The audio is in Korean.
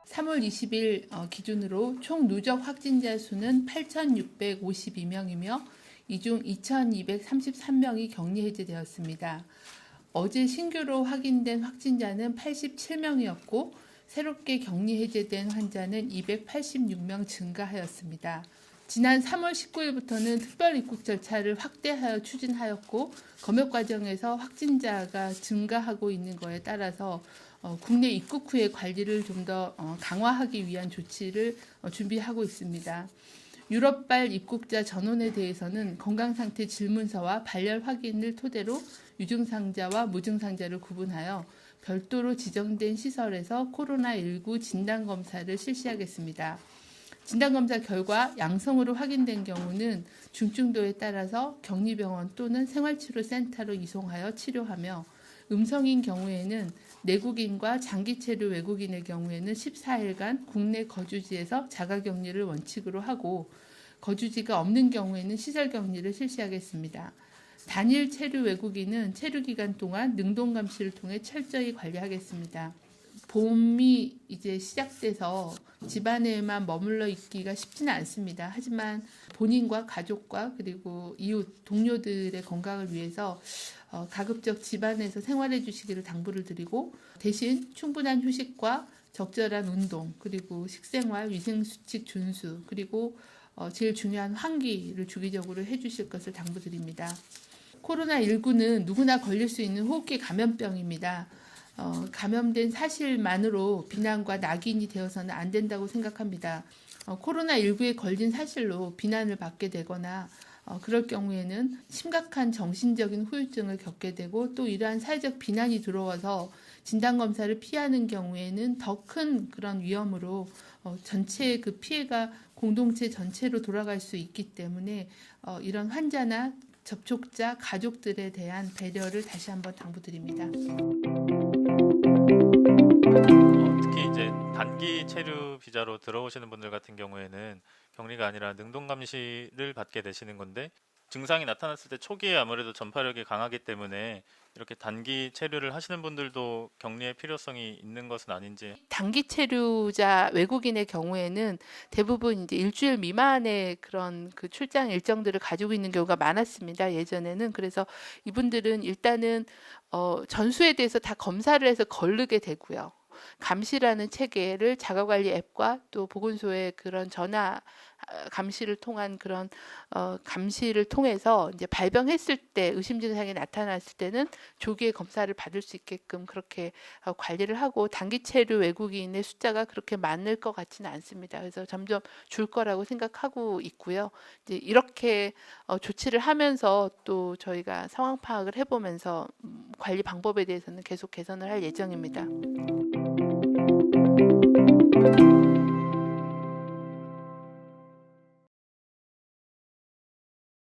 (3월 20일) 기준으로 총 누적 확진자 수는 8,652명이며 이 중 2,233명이 격리 해제되었습니다. 어제 신규로 확인된 확진자는 87명이었고 새롭게 격리 해제된 환자는 286명 증가하였습니다. 지난 3월 19일부터는 특별 입국 절차를 확대하여 추진하였고 검역 과정에서 확진자가 증가하고 있는 것에 따라서 국내 입국 후의 관리를 좀 더 강화하기 위한 조치를 준비하고 있습니다. 유럽발 입국자 전원에 대해서는 건강상태 질문서와 발열 확인을 토대로 유증상자와 무증상자를 구분하여 별도로 지정된 시설에서 코로나19 진단검사를 실시하겠습니다. 진단검사 결과 양성으로 확인된 경우는 중증도에 따라서 격리병원 또는 생활치료센터로 이송하여 치료하며 음성인 경우에는 내국인과 장기체류 외국인의 경우에는 14일간 국내 거주지에서 자가격리를 원칙으로 하고 거주지가 없는 경우에는 시설격리를 실시하겠습니다. 단일 체류 외국인은 체류 기간 동안 능동감시를 통해 철저히 관리하겠습니다. 봄이 이제 시작돼서 집안에만 머물러 있기가 쉽지는 않습니다. 하지만 본인과 가족과 그리고 이웃, 동료들의 건강을 위해서 가급적 집안에서 생활해 주시기를 당부를 드리고 대신 충분한 휴식과 적절한 운동 그리고 식생활, 위생수칙 준수 그리고 제일 중요한 환기를 주기적으로 해주실 것을 당부드립니다. 코로나19는 누구나 걸릴 수 있는 호흡기 감염병입니다. 감염된 사실만으로 비난과 낙인이 되어서는 안 된다고 생각합니다. 코로나19에 걸린 사실로 비난을 받게 되거나 그럴 경우에는 심각한 정신적인 후유증을 겪게 되고 또 이러한 사회적 비난이 들어와서 진단검사를 피하는 경우에는 더 큰 그런 위험으로 전체의 그 피해가 공동체 전체로 돌아갈 수 있기 때문에 이런 환자나 접촉자, 가족들에 대한 배려를 다시 한번 당부드립니다. 특히 이제 단기 체류 비자로 들어오시는 분들 같은 경우에는 격리가 아니라 능동 감시를 받게 되시는 건데 증상이 나타났을 때 초기에 아무래도 전파력이 강하기 때문에 이렇게 단기 체류를 하시는 분들도 격리의 필요성이 있는 것은 아닌지. 단기 체류자 외국인의 경우에는 대부분 이제 일주일 미만의 그런 그 출장 일정들을 가지고 있는 경우가 많았습니다. 예전에는. 그래서 이분들은 일단은 전수에 대해서 다 검사를 해서 거르게 되고요. 감시라는 체계를 자가관리 앱과 또 보건소의 그런 전화 감시를 통한 그런 감시를 통해서 이제 발병했을 때 의심 증상이 나타났을 때는 조기에 검사를 받을 수 있게끔 그렇게 관리를 하고 단기 체류 외국인의 숫자가 그렇게 많을 것 같지는 않습니다. 그래서 점점 줄 거라고 생각하고 있고요. 이제 이렇게 조치를 하면서 또 저희가 상황 파악을 해보면서 관리 방법에 대해서는 계속 개선을 할 예정입니다.